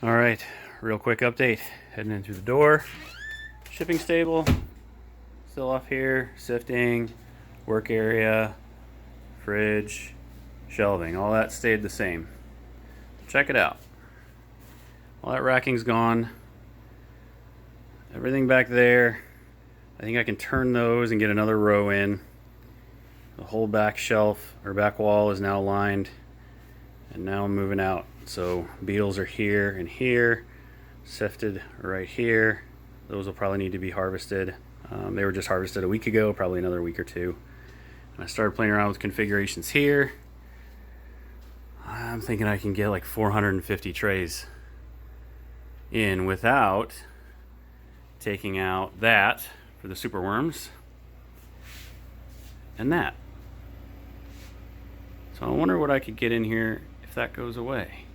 All right, real quick update. Heading in through the door. Shipping stable, still off here. Sifting, work area, fridge, shelving. All that stayed the same. Check it out. All that racking's gone. Everything back there, I think I can turn those and get another row in. The whole back shelf or back wall is now lined, and now I'm moving out. So beetles are here and here, sifted right here. Those will probably need to be harvested. They were just harvested a week ago, probably another week or two. And I started playing around with configurations here. I'm thinking I can get like 450 trays in without taking out that for the super worms and that. So I wonder what I could get in here if that goes away.